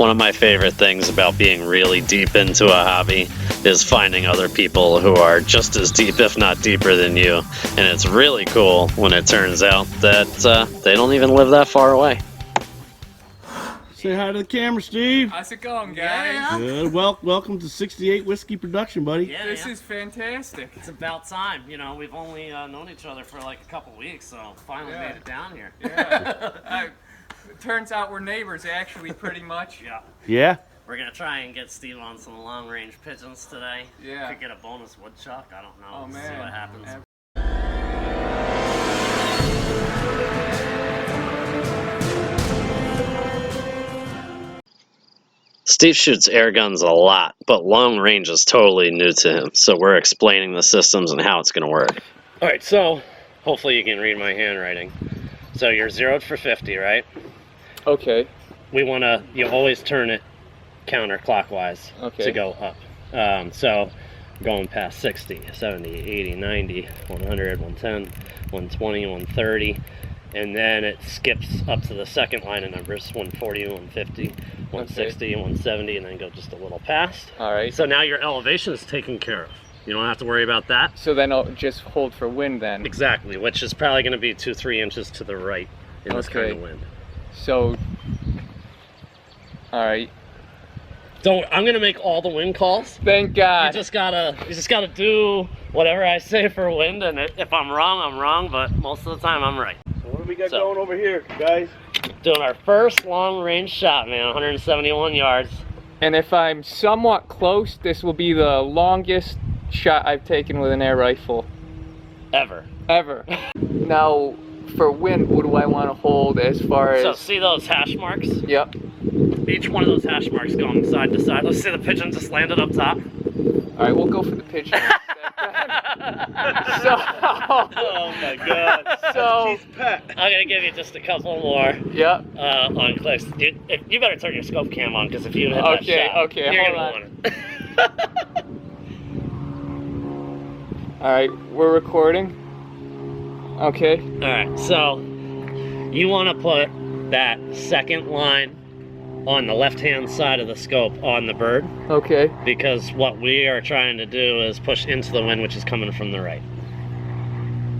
One of my favorite things about being really deep into a hobby is finding other people who are just as deep, if not deeper than you. And it's really cool when it turns out that they don't even live that far away. Say hi to the camera, Steve. How's it going, guys? Yeah. Good. Welcome to 68 Whiskey Production, buddy. Yeah, This is fantastic. It's about time. You know, we've only known each other for like a couple weeks, so finally made it down here. Yeah. It turns out we're neighbors, actually, pretty much. Yeah. Yeah? We're gonna try and get Steve on some long-range pigeons today. Yeah. Could get a bonus woodchuck. I don't know. Oh, man. See what happens. Steve shoots air guns a lot, but long range is totally new to him, so we're explaining the systems and how it's going to work. Alright, so hopefully you can read my handwriting. So you're zeroed for 50, right? Okay. You always turn it counterclockwise to go up. So going past 60, 70, 80, 90, 100, 110, 120, 130, and then it skips up to the second line of numbers, 140, 150, 160, 170, and then go just a little past. All right. So now your elevation is taken care of. You don't have to worry about that. So then I'll just hold for wind then. Exactly, which is probably going to be 2-3 inches to the right in this kind of wind. So, all right. I'm going to make all the wind calls. Thank God. You just gotta do whatever I say for wind, and if I'm wrong, I'm wrong, but most of the time I'm right. So what do we got going over here, guys? Doing our first long range shot, man, 171 yards. And if I'm somewhat close, this will be the longest shot I've taken with an air rifle. Ever. Now, for wind, what do I want to hold as far as... So see those hash marks? Yep. Each one of those hash marks going side to side. Let's see the pigeon just landed up top. All right, we'll go for the pigeon. Oh my god. So, I'm gonna give you just a couple more yep. on clicks. Dude, you better turn your scope cam on, because if you hit that shot, okay, you're hold gonna on. want it. All right, we're recording. Okay. Alright, so you want to put that second line on the left-hand side of the scope on the bird. Okay. Because what we are trying to do is push into the wind, which is coming from the right.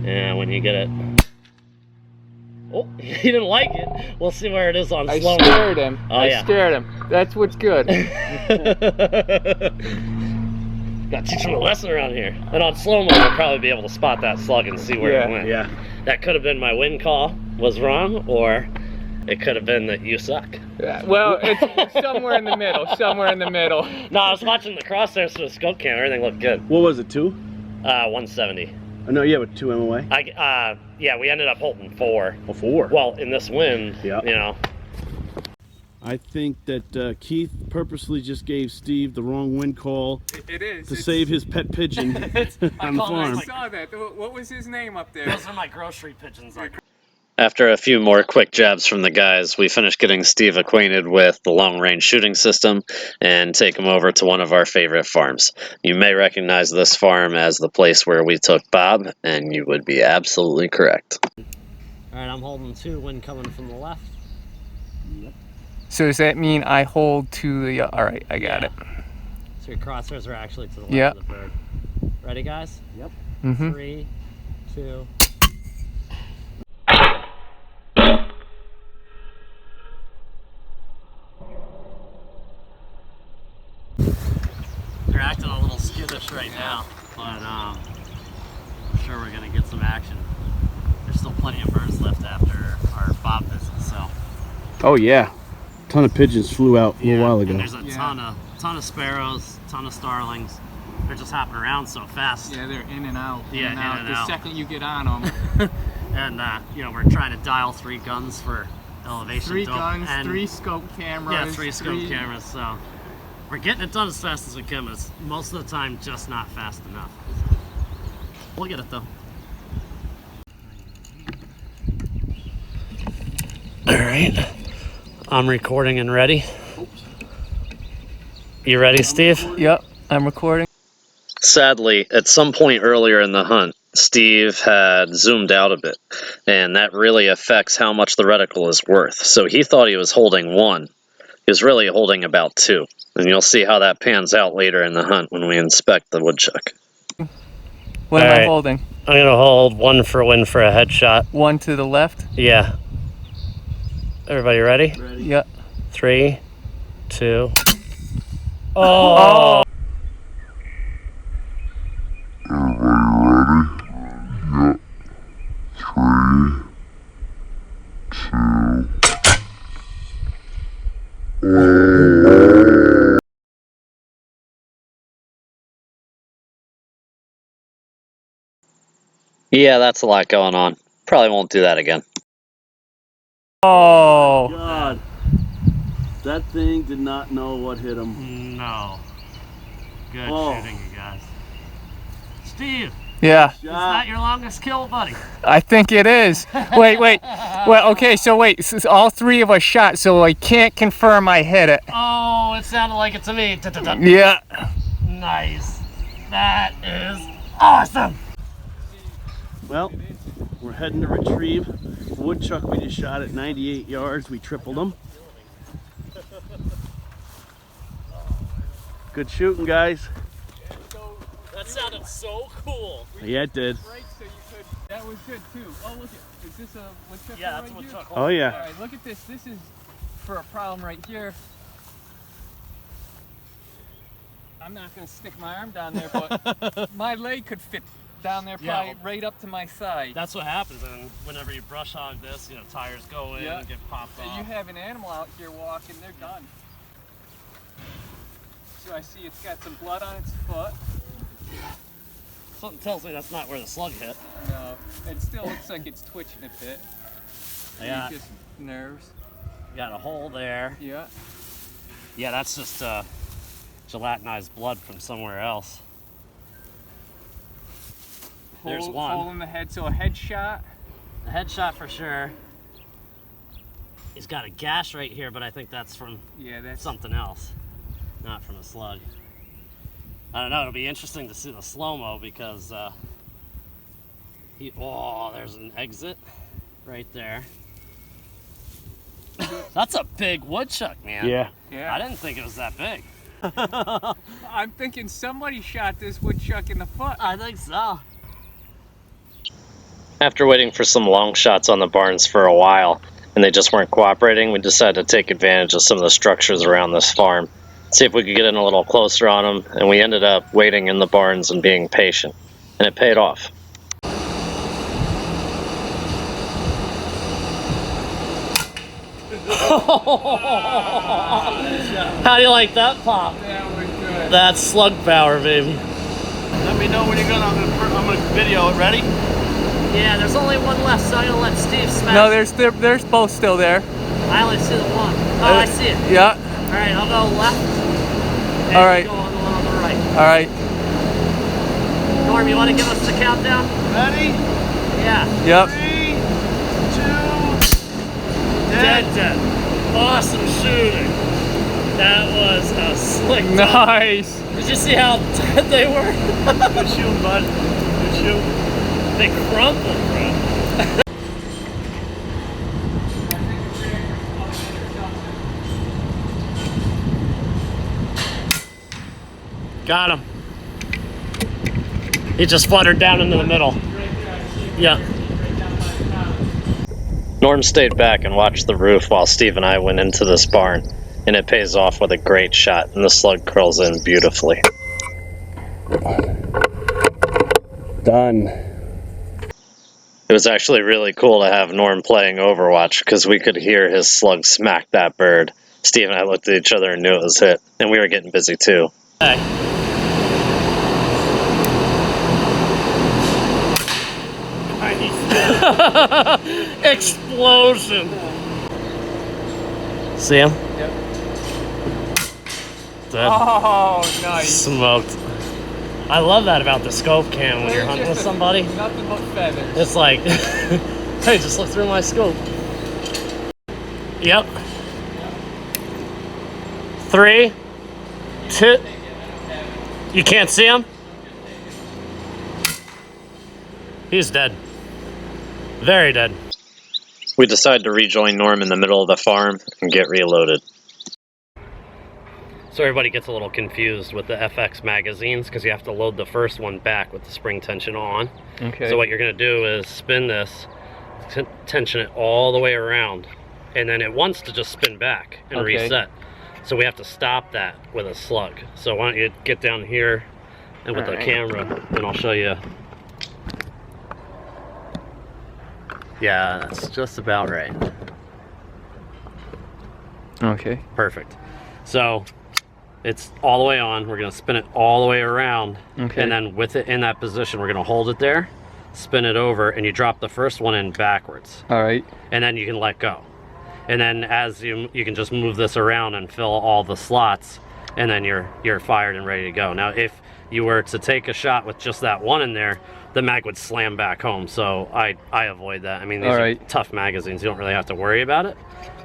And when you get it... Oh, he didn't like it. We'll see where it is on slow-mo. I scared him. I scared him. That's what's good. Gotta teach him a lesson around here. And on slow-mo, we'll probably be able to spot that slug and see where it went. Yeah. That could have been my wind call was wrong, or it could have been that you suck. Yeah, well, it's somewhere in the middle. Somewhere in the middle. No, I was watching the crosshairs through the scope cam. Everything looked good. What was it, 2? 170. Oh, no, yeah, with 2 MOA. Yeah, we ended up holding 4. Oh, 4. Well, in this wind, you know. I think that Keith purposely just gave Steve the wrong wind call to save his pet pigeon on the farm. I saw that. What was his name up there? Those are my grocery pigeons. After a few more quick jabs from the guys, we finished getting Steve acquainted with the long-range shooting system and take him over to one of our favorite farms. You may recognize this farm as the place where we took Bob, and you would be absolutely correct. Alright, I'm holding 2, wind coming from the left. Yep. So does that mean I hold to the... all right, I got it. So your crosshairs are actually to the left of the bird. Ready, guys? Yep. 3, 2... They're acting a little skittish right now, but I'm sure we're gonna get some action. There's still plenty of birds left after our Bob visit, so. Oh, yeah. A ton of pigeons flew out a little while ago. And there's a ton of sparrows, ton of starlings. They're just hopping around so fast. Yeah, they're in and out. Yeah, in and out. The second you get on them. And you know, we're trying to dial 3 guns for elevation. 3 guns, and 3 scope cameras. Yeah, 3 scope cameras. So we're getting it done as fast as we can, but it's most of the time just not fast enough. We'll get it though. All right, I'm recording and ready. You ready, Steve? Yep, I'm recording. Sadly, at some point earlier in the hunt, Steve had zoomed out a bit, and that really affects how much the reticle is worth. So he thought he was holding 1, He was really holding about 2. And you'll see how that pans out later in the hunt when we inspect the woodchuck. What am I holding? I'm gonna hold 1 for a win for a headshot. 1 to the left? Yeah. Everybody ready? Ready? Yeah. 3, 2. Oh! Yeah, that's a lot going on. Probably won't do that again. Oh! God. That thing did not know what hit him. No. Good shooting, you guys. Steve! Yeah. Is that your longest kill, buddy? I think it is. Wait. Well, okay, so wait. So all 3 of us shot, so I can't confirm I hit it. Oh, it sounded like it to me. Yeah. Nice. That is awesome. Well, we're heading to retrieve the woodchuck we just shot at 98 yards. We tripled him. Good shooting, guys. That sounded so cool. Yeah, it did. That was good too. Oh, look at, is this a woodchuck? Yeah, that's a woodchuck. Oh, yeah. All right, look at this. This is for a problem right here. I'm not going to stick my arm down there, but my leg could fit down there probably right up to my side. That's what happens, and whenever you brush hog this, you know, tires go in and get popped off. You have an animal out here walking, they're done. So I see it's got some blood on its foot. Something tells me that's not where the slug hit. No, it still looks like it's twitching a bit. Yeah. Just nerves. Got a hole there. Yeah. Yeah, that's just gelatinized blood from somewhere else. There's one. Hole in the head, so a headshot. A headshot for sure. He's got a gash right here, but I think that's from something else, not from a slug. I don't know, it'll be interesting to see the slow-mo because there's an exit right there. That's a big woodchuck, man. Yeah. Yeah. I didn't think it was that big. I'm thinking somebody shot this woodchuck in the foot. I think so. After waiting for some long shots on the barns for a while, and they just weren't cooperating, we decided to take advantage of some of the structures around this farm. See if we could get in a little closer on them, and we ended up waiting in the barns and being patient, and it paid off. How do you like that pop? That was good. That's slug power, baby. Let me know when you're gonna. I'm gonna video it. Ready? Yeah, there's only one left, so I'm gonna let Steve smash. No, there's both still there. I only see the one. Oh, I see it. Yeah. All right, I'll go left. And All right. Go on the one on the right. All right. Norm, you want to give us the countdown? Ready? Yeah. Yep. 3, 2, Dead. Awesome shooting. That was a slick. Nice. Did you see how dead they were? Good shooting, bud. Good shoot. They crumpled, bro. Got him. He just fluttered down into the middle. Yeah. Norm stayed back and watched the roof while Steve and I went into this barn, and it pays off with a great shot, and the slug curls in beautifully. Done. It was actually really cool to have Norm playing Overwatch because we could hear his slug smack that bird. Steve and I looked at each other and knew it was hit, and we were getting busy too. Hey. Explosion! See him? Yep. Dead. Oh, nice. Smoked. I love that about the scope cam when you're hunting with somebody. Nothing but feathers. It's like, hey, just look through my scope. Yep. 3, 2. You can't see him? He's dead. Very dead. We decided to rejoin Norm in the middle of the farm and get reloaded. So everybody gets a little confused with the FX magazines because you have to load the first one back with the spring tension on. Okay. So what you're going to do is spin this, tension it all the way around, and then it wants to just spin back and reset. So we have to stop that with a slug. So why don't you get down here and with the camera, and I'll show you. Yeah, that's just about right. Okay. Perfect. So it's all the way on. We're going to spin it all the way around. Okay. And then with it in that position, we're going to hold it there, spin it over, and you drop the first one in backwards. All right. And then you can let go. And then as you can just move this around and fill all the slots, and then you're fired and ready to go. Now, if you were to take a shot with just that one in there, the mag would slam back home. So I avoid that. I mean, these are tough magazines. You don't really have to worry about it.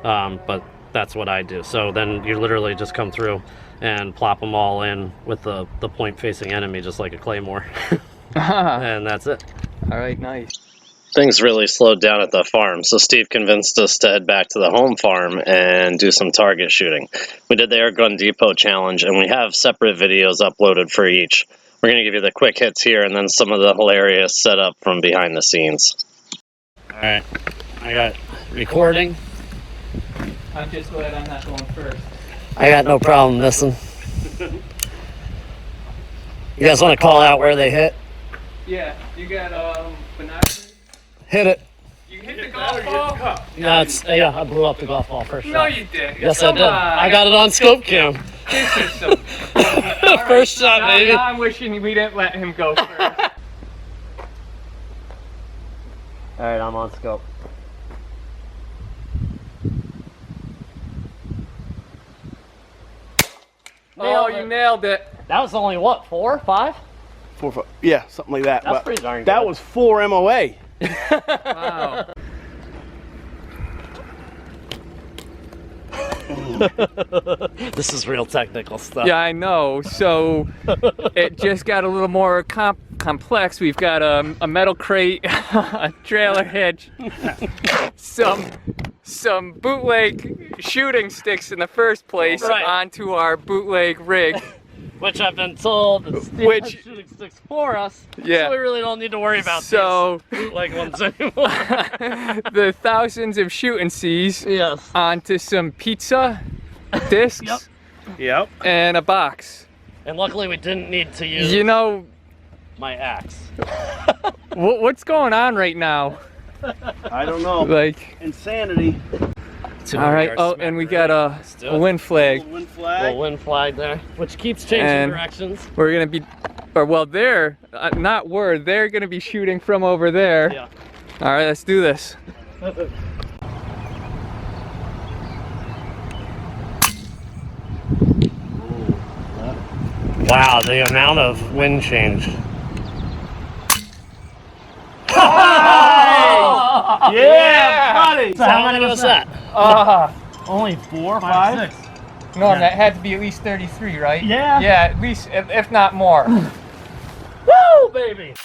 But that's what I do. So then you literally just come through and plop them all in with the point facing enemy, just like a claymore. And that's it. All right, nice. Things really slowed down at the farm, so Steve convinced us to head back to the home farm and do some target shooting. We did the Airgun Depot challenge, and we have separate videos uploaded for each. We're going to give you the quick hits here and then some of the hilarious setup from behind the scenes. All right, I got recording. I'm just glad I'm not going first. I got no problem missing. You guys want to call out where they hit? Yeah, you got binoculars? Hit it. You hit the golf ball? No, yeah, I blew up the golf ball first shot. No, you didn't. Yes, I did. I got it on scope cam. This is some... First shot, baby. Now I'm wishing we didn't let him go first. All right, I'm on scope. Oh, you nailed it. That was only what, 4, 5? 4, 5. Yeah, something like that. That's pretty darn good. That was 4 MOA. Wow. This is real technical stuff. Yeah, I know. So it just got a little more complex. We've got a metal crate, a trailer hitch, some bootleg shooting sticks in the first place onto our bootleg rig. Which I've been told is shooting sticks for us. Yeah. So we really don't need to worry about these bootleg ones anymore. The thousands of shooting C's onto some pizza discs. Yep. And a box. And luckily we didn't need to use my axe. What's going on right now? I don't know. Like insanity. All right. Oh, and we got a wind flag. Little wind flag there, which keeps changing directions. We're gonna be, they're they're gonna be shooting from over there. Yeah. All right, let's do this. Wow, the amount of wind change. Yeah, buddy. So how many was that? Only 4, 5, 6. No, that had to be at least 33, right? Yeah. Yeah, at least, if not more. Woo, baby!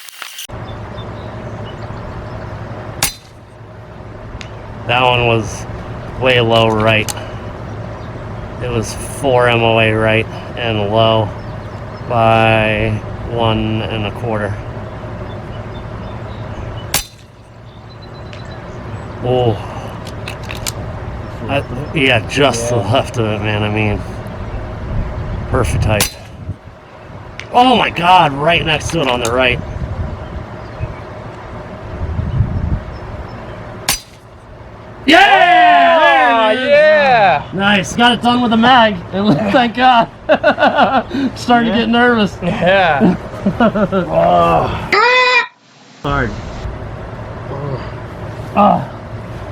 That one was way low right. It was 4 MOA right and low by 1 1/4. Oh, yeah, just to the left of it, man. I mean, perfect height. Oh my God, right next to it on the right. Yeah! Yeah! Nice, got it done with a mag. Thank God. Starting to get nervous. Yeah. Hard.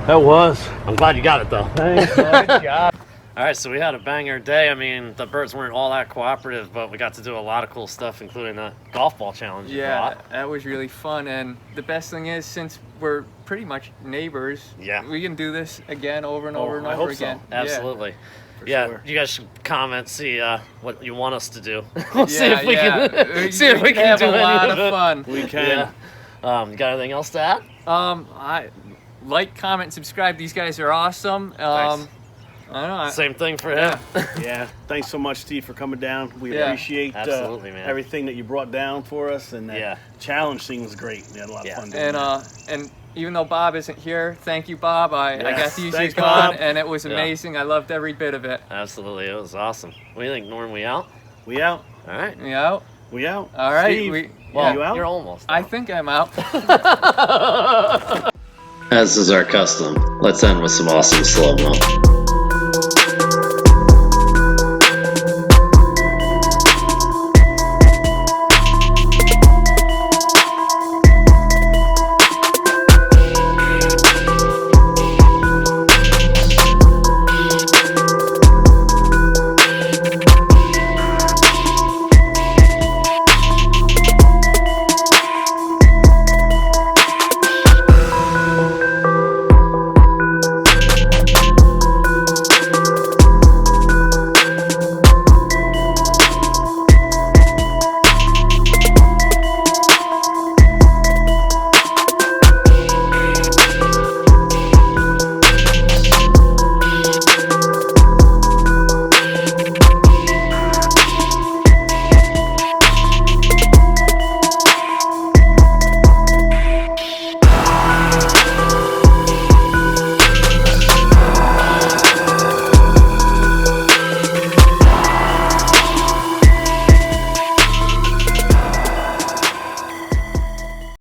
That was. I'm glad you got it though. Thanks. Good job. All right, so we had a banger day. I mean, the birds weren't all that cooperative, but we got to do a lot of cool stuff, including the golf ball challenge. Yeah, that was really fun. And the best thing is, since we're pretty much neighbors, we can do this again over and over and over again. So. Absolutely. Yeah, sure. You guys should comment, see what you want us to do. We'll see if we can see if we can have a lot of fun. We can. Yeah. You got anything else to add? I like, comment, subscribe. These guys are awesome. Nice. I know. Same thing for him. Yeah. Thanks so much, Steve, for coming down. We Yeah. appreciate Absolutely, man. everything that you brought down for us, and that challenge thing was great. We had a lot of fun doing that. And even though Bob isn't here, thank you, Bob. I got to use Thanks, your gun, Bob. and it was amazing. I loved every bit of it. Absolutely, it was awesome. What do you think, Norm? We out? We out. All right. We out? We out. All right. Steve, Well, you out? you're almost out. I think I'm out. As is our custom, let's end with some awesome slow-mo.